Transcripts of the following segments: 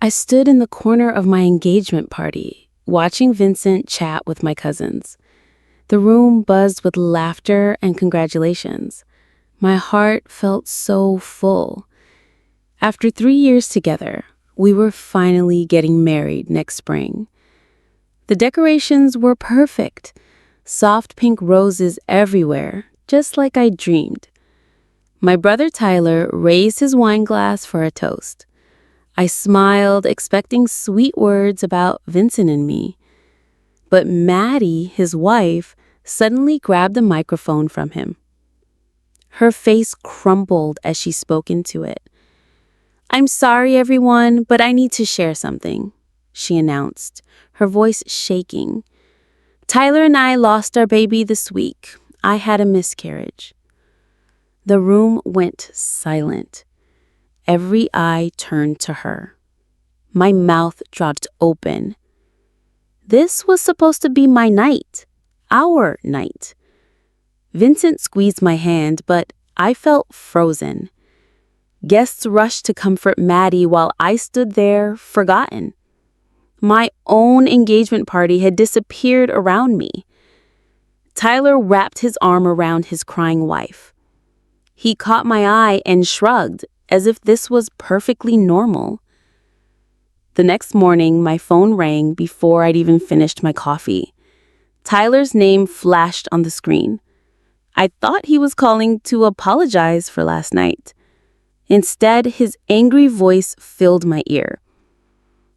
I stood in the corner of my engagement party, watching Vincent chat with my cousins. The room buzzed with laughter and congratulations. My heart felt so full. After 3 years together, we were finally getting married next spring. The decorations were perfect. Soft pink roses everywhere, just like I dreamed. My brother Tyler raised his wine glass for a toast. I smiled, expecting sweet words about Vincent and me. But Maddie, his wife, suddenly grabbed the microphone from him. Her face crumpled as she spoke into it. "I'm sorry, everyone, but I need to share something," she announced, her voice shaking. "Tyler and I lost our baby this week. I had a miscarriage." The room went silent. Every eye turned to her. My mouth dropped open. This was supposed to be my night, our night. Vincent squeezed my hand, but I felt frozen. Guests rushed to comfort Maddie while I stood there, forgotten. My own engagement party had disappeared around me. Tyler wrapped his arm around his crying wife. He caught my eye and shrugged, as if this was perfectly normal. The next morning, my phone rang before I'd even finished my coffee. Tyler's name flashed on the screen. I thought he was calling to apologize for last night. Instead, his angry voice filled my ear.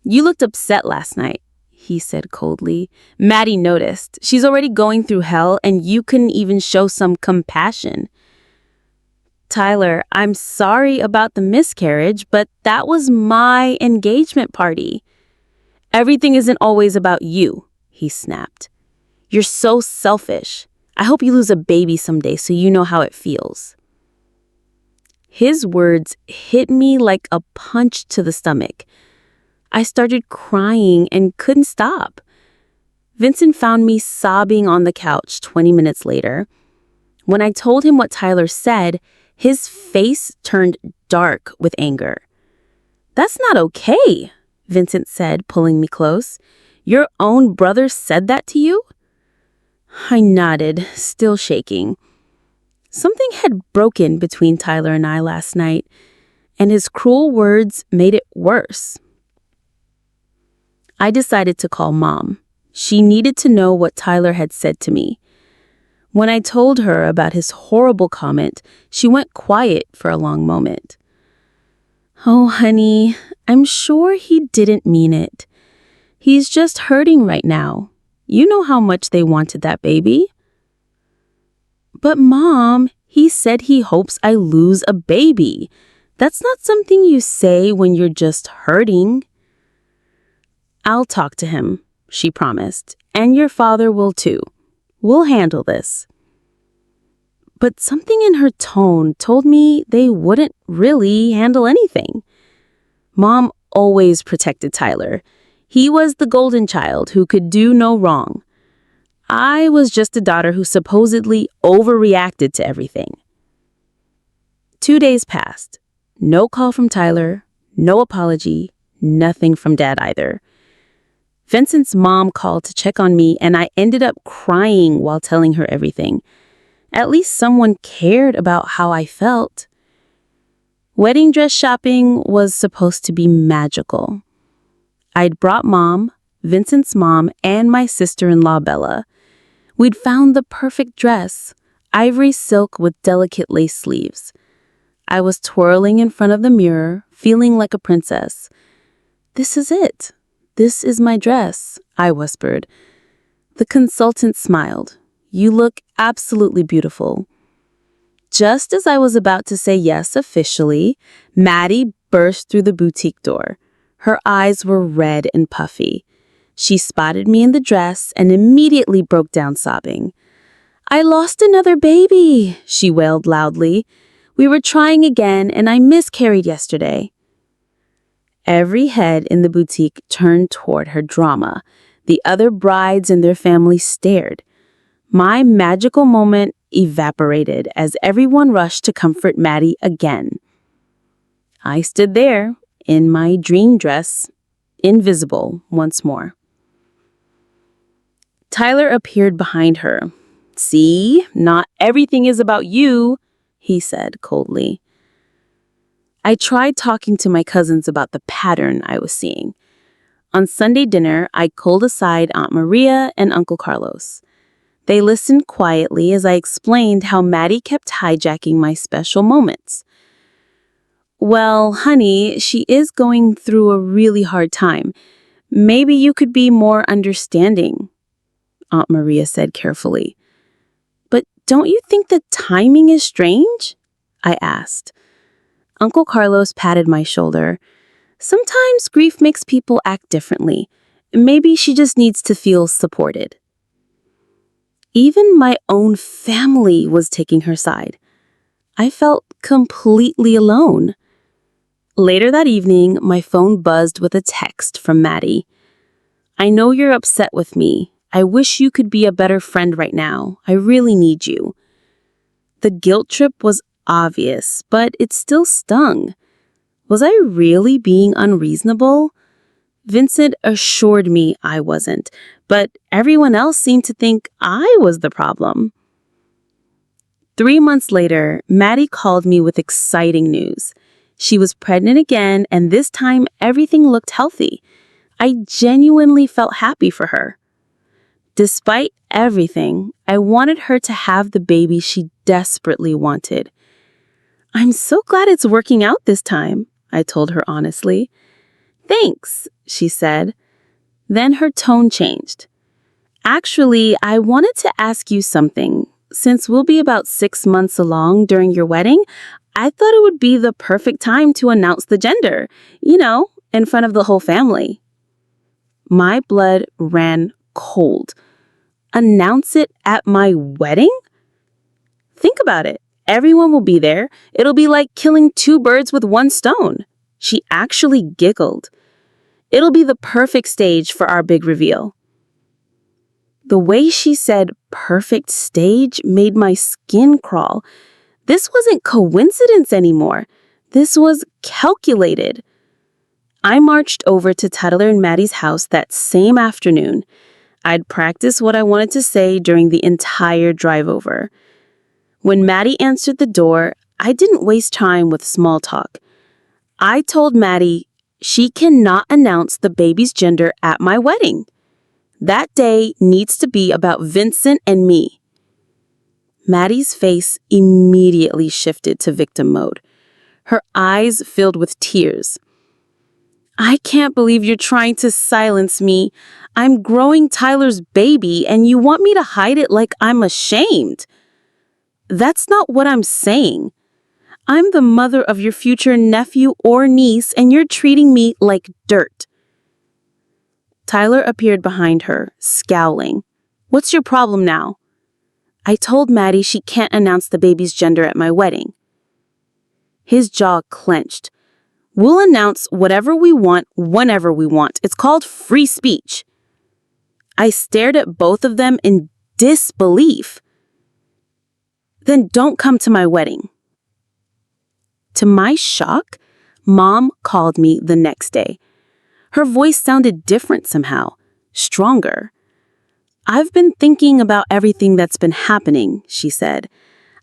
"You looked upset last night," he said coldly. "Maddie noticed. She's already going through hell, and you couldn't even show some compassion." "Tyler, I'm sorry about the miscarriage, but that was my engagement party." "Everything isn't always about you," he snapped. "You're so selfish. I hope you lose a baby someday so you know how it feels." His words hit me like a punch to the stomach. I started crying and couldn't stop. Vincent found me sobbing on the couch 20 minutes later. When I told him what Tyler said, his face turned dark with anger. "That's not okay," Vincent said, pulling me close. "Your own brother said that to you?" I nodded, still shaking. Something had broken between Tyler and I last night, and his cruel words made it worse. I decided to call Mom. She needed to know what Tyler had said to me. When I told her about his horrible comment, she went quiet for a long moment. "Oh, honey, I'm sure he didn't mean it. He's just hurting right now. You know how much they wanted that baby." "But Mom, he said he hopes I lose a baby. That's not something you say when you're just hurting." "I'll talk to him," she promised, "and your father will too. We'll handle this." But something in her tone told me they wouldn't really handle anything. Mom always protected Tyler. He was the golden child who could do no wrong. I was just a daughter who supposedly overreacted to everything. 2 days passed. No call from Tyler, no apology, nothing from Dad either. Vincent's mom called to check on me, and I ended up crying while telling her everything. At least someone cared about how I felt. Wedding dress shopping was supposed to be magical. I'd brought Mom, Vincent's mom, and my sister-in-law Bella. We'd found the perfect dress, ivory silk with delicate lace sleeves. I was twirling in front of the mirror, feeling like a princess. "This is it. This is my dress," I whispered. The consultant smiled. "You look absolutely beautiful." Just as I was about to say yes officially, Maddie burst through the boutique door. Her eyes were red and puffy. She spotted me in the dress and immediately broke down sobbing. "I lost another baby," she wailed loudly. "We were trying again and I miscarried yesterday." Every head in the boutique turned toward her drama. The other brides and their families stared. My magical moment evaporated as everyone rushed to comfort Maddie again. I stood there, in my dream dress, invisible once more. Tyler appeared behind her. "See, not everything is about you," he said coldly. I tried talking to my cousins about the pattern I was seeing. On Sunday dinner, I called aside Aunt Maria and Uncle Carlos. They listened quietly as I explained how Maddie kept hijacking my special moments. "Well, honey, she is going through a really hard time. Maybe you could be more understanding," Aunt Maria said carefully. "But don't you think the timing is strange?" I asked. Uncle Carlos patted my shoulder. "Sometimes grief makes people act differently. Maybe she just needs to feel supported." Even my own family was taking her side. I felt completely alone. Later that evening, my phone buzzed with a text from Maddie. "I know you're upset with me. I wish you could be a better friend right now. I really need you." The guilt trip was obvious, but it still stung. Was I really being unreasonable? Vincent assured me I wasn't, but everyone else seemed to think I was the problem. 3 months later, Maddie called me with exciting news. She was pregnant again, and this time everything looked healthy. I genuinely felt happy for her. Despite everything, I wanted her to have the baby she desperately wanted. "I'm so glad it's working out this time," I told her honestly. "Thanks," she said. Then her tone changed. "Actually, I wanted to ask you something. Since we'll be about 6 months along during your wedding, I thought it would be the perfect time to announce the gender, in front of the whole family." My blood ran cold. Announce it at my wedding? Think about it. Everyone will be there. It'll be like killing 2 birds with 1 stone. She actually giggled. "It'll be the perfect stage for our big reveal." The way she said perfect stage made my skin crawl. This wasn't coincidence anymore. This was calculated. I marched over to Tyler and Maddie's house that same afternoon. I'd practiced what I wanted to say during the entire drive over. When Maddie answered the door, I didn't waste time with small talk. I told Maddie she cannot announce the baby's gender at my wedding. That day needs to be about Vincent and me. Maddie's face immediately shifted to victim mode. Her eyes filled with tears. "I can't believe you're trying to silence me. I'm growing Tyler's baby and you want me to hide it like I'm ashamed." "That's not what I'm saying. I'm the mother of your future nephew or niece and you're treating me like dirt." Tyler appeared behind her, scowling. "What's your problem now?" I told Maddie she can't announce the baby's gender at my wedding. His jaw clenched. "We'll announce whatever we want, whenever we want. It's called free speech." I stared at both of them in disbelief. "Then don't come to my wedding." To my shock, Mom called me the next day. Her voice sounded different somehow, stronger. "I've been thinking about everything that's been happening," she said.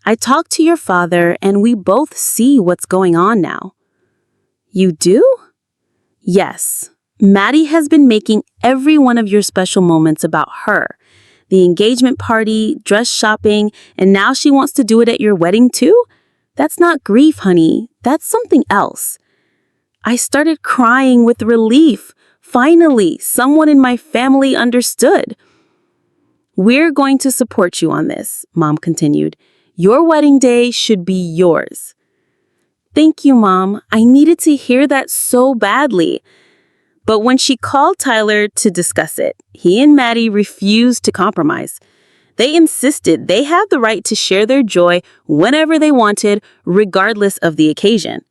"I talked to your father and we both see what's going on now." "You do?" "Yes. Maddie has been making every one of your special moments about her. The engagement party, dress shopping, and now she wants to do it at your wedding too? That's not grief, honey. That's something else." I started crying with relief. Finally, someone in my family understood. "We're going to support you on this," Mom continued. "Your wedding day should be yours." "Thank you, Mom. I needed to hear that so badly." But when she called Tyler to discuss it, he and Maddie refused to compromise. They insisted they had the right to share their joy whenever they wanted, regardless of the occasion.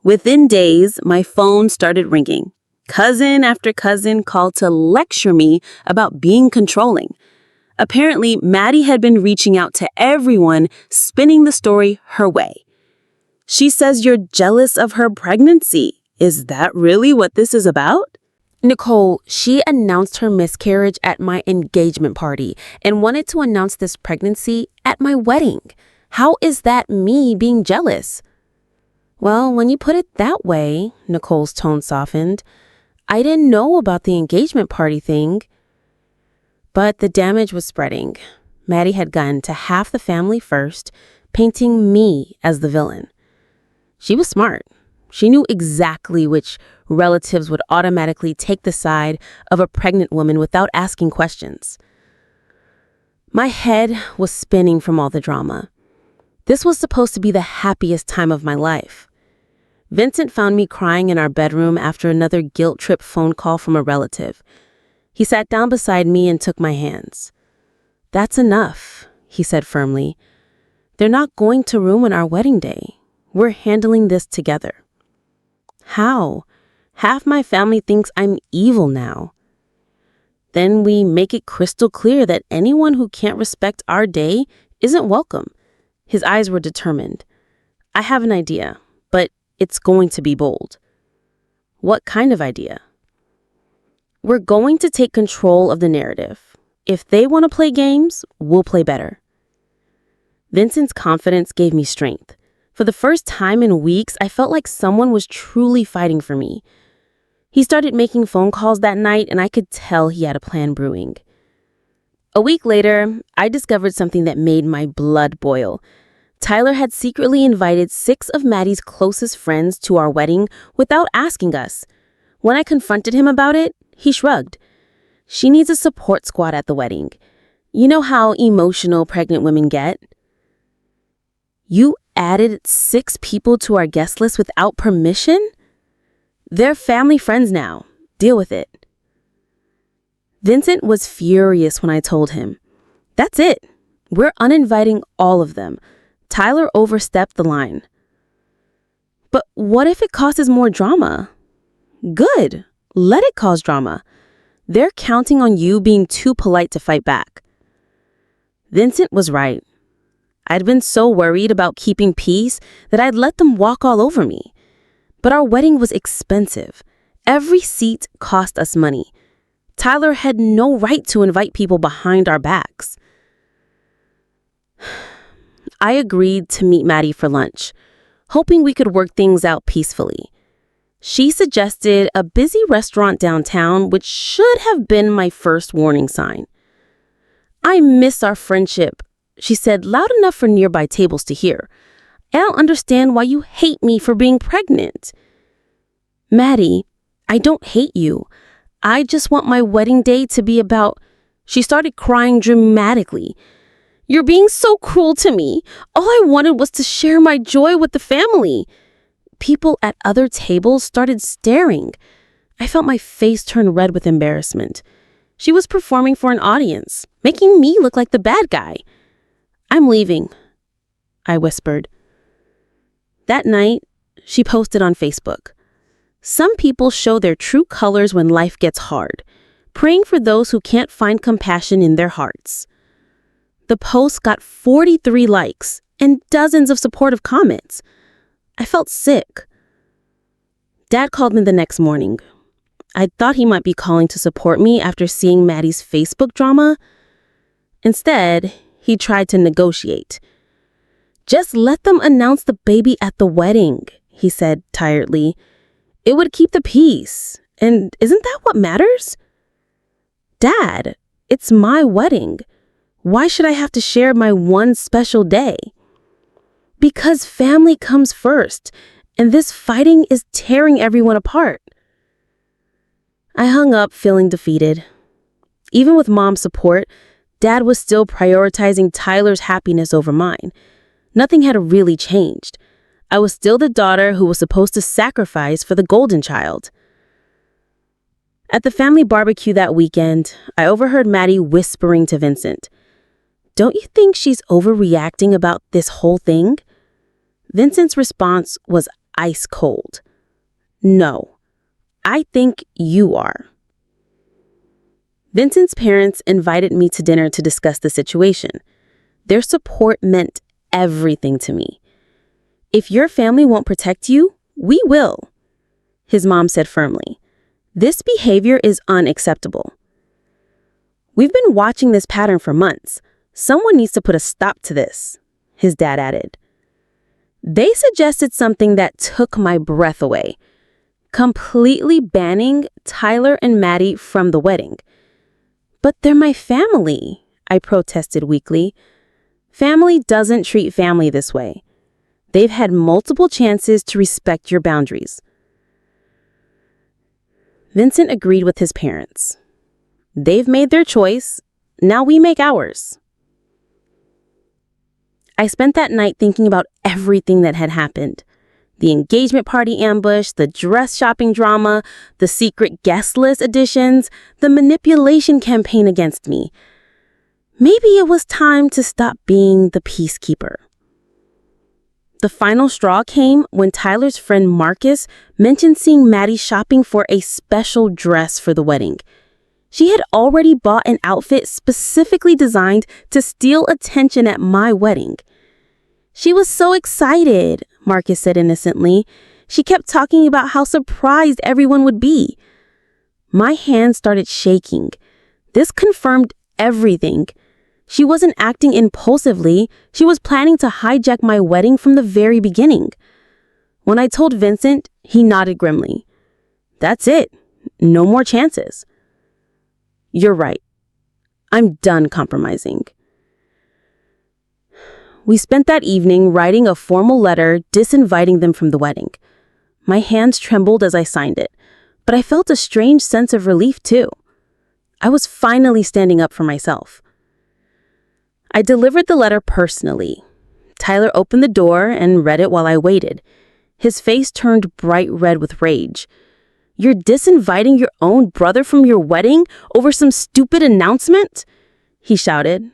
Within days, my phone started ringing. Cousin after cousin called to lecture me about being controlling. Apparently, Maddie had been reaching out to everyone, spinning the story her way. "She says you're jealous of her pregnancy. Is that really what this is about?" Nicole, she announced her miscarriage at my engagement party and wanted to announce this pregnancy at my wedding. How is that me being jealous? Well, when you put it that way, Nicole's tone softened. I didn't know about the engagement party thing. But the damage was spreading. Maddie had gotten to half the family first, painting me as the villain. She was smart. She knew exactly which relatives would automatically take the side of a pregnant woman without asking questions. My head was spinning from all the drama. This was supposed to be the happiest time of my life. Vincent found me crying in our bedroom after another guilt trip phone call from a relative. He sat down beside me and took my hands. "That's enough," he said firmly. "They're not going to ruin our wedding day. We're handling this together." How? Half my family thinks I'm evil now. Then we make it crystal clear that anyone who can't respect our day isn't welcome. His eyes were determined. "I have an idea, but it's going to be bold." "What kind of idea?" "We're going to take control of the narrative. If they want to play games, we'll play better." Vincent's confidence gave me strength. For the first time in weeks, I felt like someone was truly fighting for me. He started making phone calls that night, and I could tell he had a plan brewing. A week later, I discovered something that made my blood boil. Tyler had secretly invited 6 of Maddie's closest friends to our wedding without asking us. When I confronted him about it, he shrugged. "She needs a support squad at the wedding. You know how emotional pregnant women get." "You added 6 people to our guest list without permission? They're family friends now. Deal with it." Vincent was furious when I told him. "That's it. We're uninviting all of them. Tyler overstepped the line." "But what if it causes more drama?" "Good. Let it cause drama. They're counting on you being too polite to fight back." Vincent was right. I'd been so worried about keeping peace that I'd let them walk all over me. But our wedding was expensive. Every seat cost us money. Tyler had no right to invite people behind our backs. I agreed to meet Maddie for lunch, hoping we could work things out peacefully. She suggested a busy restaurant downtown, which should have been my first warning sign. "I miss our friendship," she said loud enough for nearby tables to hear. "I don't understand why you hate me for being pregnant." "Maddie, I don't hate you. I just want my wedding day to be about—" She started crying dramatically. "You're being so cruel to me. All I wanted was to share my joy with the family." People at other tables started staring. I felt my face turn red with embarrassment. She was performing for an audience, making me look like the bad guy. "I'm leaving," I whispered. That night, she posted on Facebook. "Some people show their true colors when life gets hard, praying for those who can't find compassion in their hearts." The post got 43 likes and dozens of supportive comments. I felt sick. Dad called me the next morning. I thought he might be calling to support me after seeing Maddie's Facebook drama. Instead, he tried to negotiate. "Just let them announce the baby at the wedding," he said tiredly. "It would keep the peace. And isn't that what matters?" "Dad, it's my wedding. Why should I have to share my one special day?" "Because family comes first, and this fighting is tearing everyone apart." I hung up feeling defeated. Even with Mom's support, Dad was still prioritizing Tyler's happiness over mine. Nothing had really changed. I was still the daughter who was supposed to sacrifice for the golden child. At the family barbecue that weekend, I overheard Maddie whispering to Vincent, "Don't you think she's overreacting about this whole thing?" Vincent's response was ice cold. "No, I think you are." Vincent's parents invited me to dinner to discuss the situation. Their support meant everything to me. "If your family won't protect you, we will," his mom said firmly. This behavior is unacceptable. We've been watching this pattern for months. Someone needs to put a stop to this, his dad added. They suggested something that took my breath away, completely banning Tyler and Maddie from the wedding. But they're my family, I protested weakly. Family doesn't treat family this way. They've had multiple chances to respect your boundaries. Vincent agreed with his parents. They've made their choice. Now we make ours. I spent that night thinking about everything that had happened. The engagement party ambush, the dress shopping drama, the secret guest list additions, the manipulation campaign against me. Maybe it was time to stop being the peacekeeper. The final straw came when Tyler's friend Marcus mentioned seeing Maddie shopping for a special dress for the wedding. She had already bought an outfit specifically designed to steal attention at my wedding. She was so excited, Marcus said innocently. She kept talking about how surprised everyone would be. My hand started shaking. This confirmed everything. She wasn't acting impulsively. She was planning to hijack my wedding from the very beginning. When I told Vincent, he nodded grimly. That's it. No more chances. You're right. I'm done compromising. We spent that evening writing a formal letter disinviting them from the wedding. My hands trembled as I signed it, but I felt a strange sense of relief too. I was finally standing up for myself. I delivered the letter personally. Tyler opened the door and read it while I waited. His face turned bright red with rage. You're disinviting your own brother from your wedding over some stupid announcement? He shouted.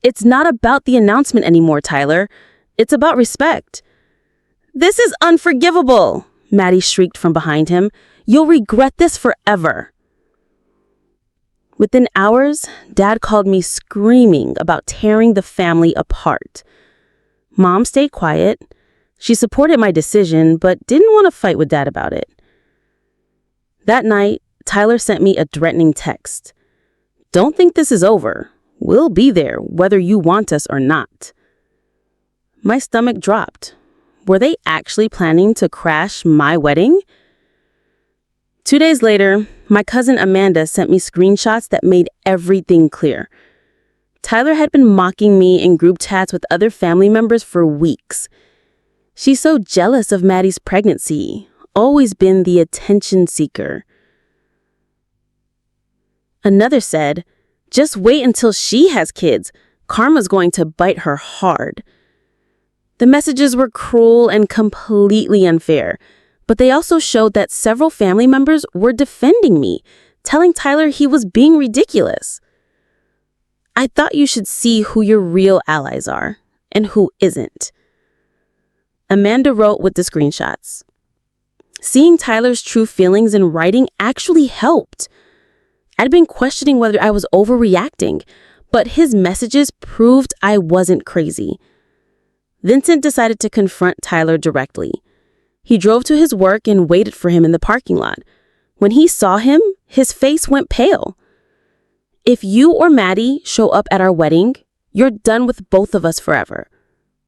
It's not about the announcement anymore, Tyler. It's about respect. This is unforgivable, Maddie shrieked from behind him. You'll regret this forever. Within hours, Dad called me screaming about tearing the family apart. Mom stayed quiet. She supported my decision, but didn't want to fight with Dad about it. That night, Tyler sent me a threatening text. Don't think this is over. We'll be there, whether you want us or not. My stomach dropped. Were they actually planning to crash my wedding? 2 days later, my cousin Amanda sent me screenshots that made everything clear. Tyler had been mocking me in group chats with other family members for weeks. She's so jealous of Maddie's pregnancy, always been the attention seeker. Another said, just wait until she has kids. Karma's going to bite her hard. The messages were cruel and completely unfair, but they also showed that several family members were defending me, telling Tyler he was being ridiculous. I thought you should see who your real allies are and who isn't. Amanda wrote with the screenshots. Seeing Tyler's true feelings in writing actually helped. I'd been questioning whether I was overreacting, but his messages proved I wasn't crazy. Vincent decided to confront Tyler directly. He drove to his work and waited for him in the parking lot. When he saw him, his face went pale. If you or Maddie show up at our wedding, you're done with both of us forever.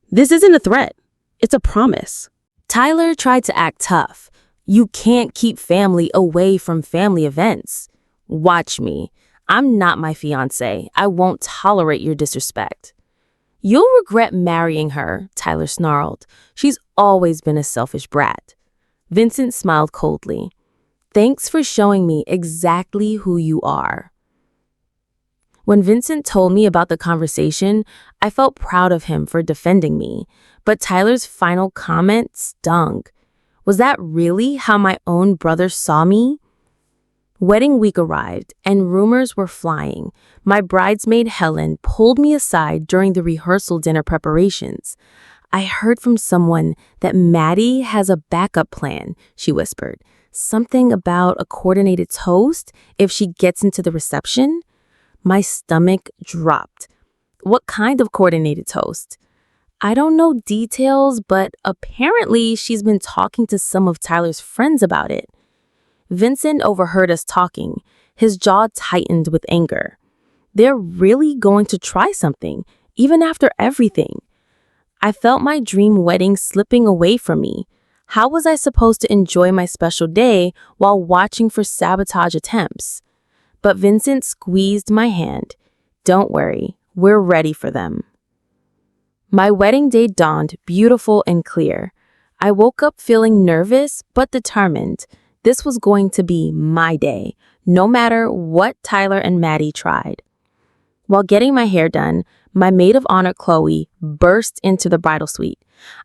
This isn't a threat. It's a promise. Tyler tried to act tough. You can't keep family away from family events. Watch me. I'm not my fiancé. I won't tolerate your disrespect. You'll regret marrying her, Tyler snarled. She's always been a selfish brat. Vincent smiled coldly. Thanks for showing me exactly who you are. When Vincent told me about the conversation, I felt proud of him for defending me, but Tyler's final comment stung. Was that really how my own brother saw me? Wedding week arrived, and rumors were flying. My bridesmaid Helen pulled me aside during the rehearsal dinner preparations. I heard from someone that Maddie has a backup plan, she whispered. Something about a coordinated toast if she gets into the reception? My stomach dropped. What kind of coordinated toast? I don't know details, but apparently she's been talking to some of Tyler's friends about it. Vincent overheard us talking. His jaw tightened with anger. They're really going to try something, even after everything. I felt my dream wedding slipping away from me. How was I supposed to enjoy my special day while watching for sabotage attempts? But Vincent squeezed my hand. Don't worry, we're ready for them. My wedding day dawned beautiful and clear. I woke up feeling nervous but determined. This was going to be my day, no matter what Tyler and Maddie tried. While getting my hair done, my maid of honor, Chloe, burst into the bridal suite.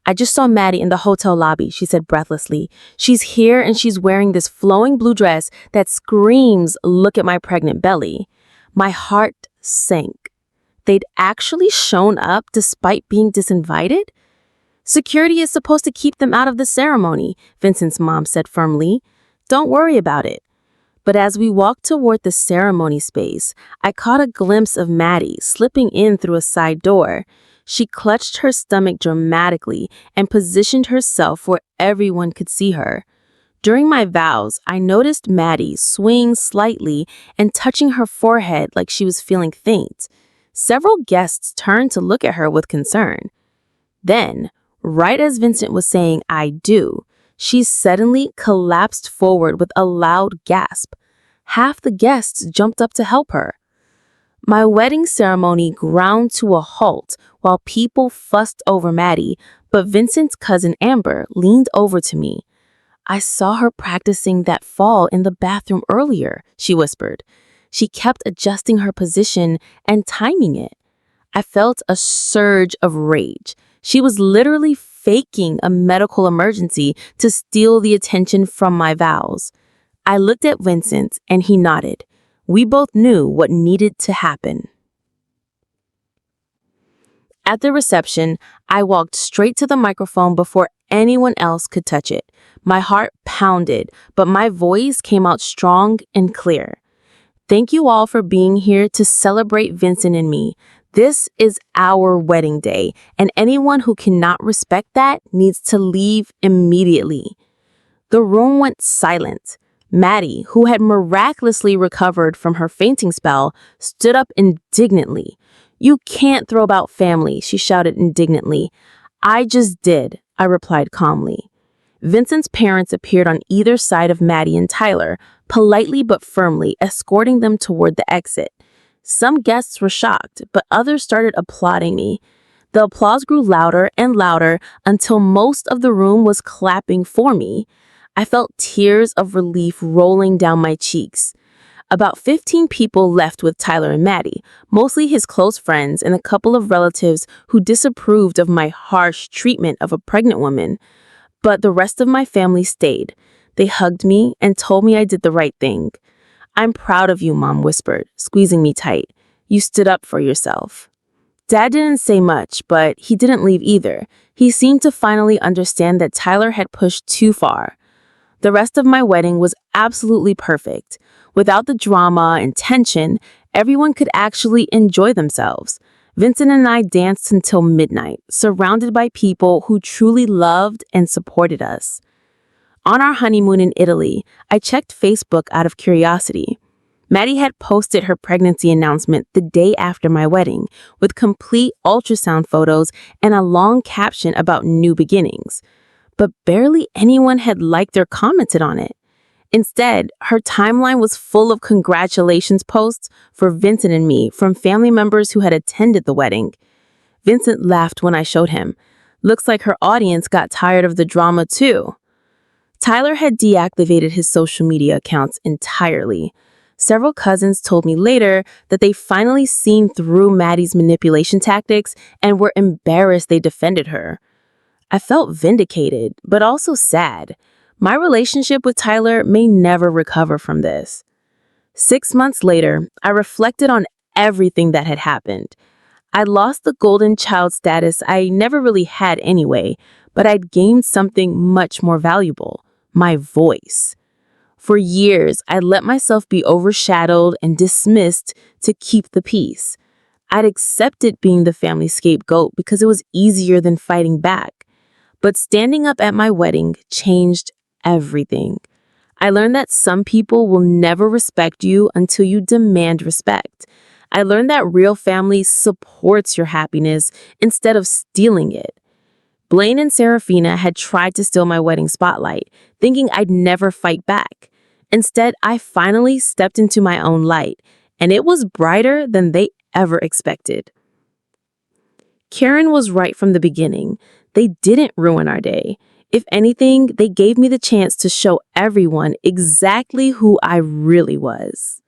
I just saw Maddie in the hotel lobby, she said breathlessly. She's here and she's wearing this flowing blue dress that screams, "Look at my pregnant belly." My heart sank. They'd actually shown up despite being disinvited? Security is supposed to keep them out of the ceremony, Vincent's mom said firmly. Don't worry about it. But as we walked toward the ceremony space, I caught a glimpse of Maddie slipping in through a side door. She clutched her stomach dramatically and positioned herself where everyone could see her. During my vows, I noticed Maddie swing slightly and touching her forehead like she was feeling faint. Several guests turned to look at her with concern. Then, right as Vincent was saying "I do," she suddenly collapsed forward with a loud gasp. Half the guests jumped up to help her. My wedding ceremony ground to a halt while people fussed over Maddie, but Vincent's cousin Amber leaned over to me. "I saw her practicing that fall in the bathroom earlier," she whispered. She kept adjusting her position and timing it. I felt a surge of rage. She was literally faking a medical emergency to steal the attention from my vows. I looked at Vincent and he nodded. We both knew what needed to happen. At the reception, I walked straight to the microphone before anyone else could touch it. My heart pounded, but my voice came out strong and clear. Thank you all for being here to celebrate Vincent and me. This is our wedding day, and anyone who cannot respect that needs to leave immediately. The room went silent. Maddie, who had miraculously recovered from her fainting spell, stood up indignantly. "You can't throw about family," she shouted indignantly. "I just did," I replied calmly. Vincent's parents appeared on either side of Maddie and Tyler, politely but firmly escorting them toward the exit. Some guests were shocked, but others started applauding me. The applause grew louder and louder until most of the room was clapping for me. I felt tears of relief rolling down my cheeks. About 15 people left with Tyler and Maddie, mostly his close friends and a couple of relatives who disapproved of my harsh treatment of a pregnant woman. But the rest of my family stayed. They hugged me and told me I did the right thing. "I'm proud of you," Mom whispered, squeezing me tight. "You stood up for yourself." Dad didn't say much, but he didn't leave either. He seemed to finally understand that Tyler had pushed too far. The rest of my wedding was absolutely perfect. Without the drama and tension, everyone could actually enjoy themselves. Vincent and I danced until midnight, surrounded by people who truly loved and supported us. On our honeymoon in Italy, I checked Facebook out of curiosity. Maddie had posted her pregnancy announcement the day after my wedding, with complete ultrasound photos and a long caption about new beginnings. But barely anyone had liked or commented on it. Instead, her timeline was full of congratulations posts for Vincent and me from family members who had attended the wedding. Vincent laughed when I showed him. Looks like her audience got tired of the drama too. Tyler had deactivated his social media accounts entirely. Several cousins told me later that they finally seen through Maddie's manipulation tactics and were embarrassed they defended her. I felt vindicated, but also sad. My relationship with Tyler may never recover from this. 6 months later, I reflected on everything that had happened. I'd lost the golden child status I never really had anyway, but I'd gained something much more valuable, my voice. For years, I'd let myself be overshadowed and dismissed to keep the peace. I'd accepted being the family scapegoat because it was easier than fighting back. But standing up at my wedding changed everything. I learned that some people will never respect you until you demand respect. I learned that real family supports your happiness instead of stealing it. Blaine and Serafina had tried to steal my wedding spotlight, thinking I'd never fight back. Instead, I finally stepped into my own light, and it was brighter than they ever expected. Karen was right from the beginning. They didn't ruin our day. If anything, they gave me the chance to show everyone exactly who I really was.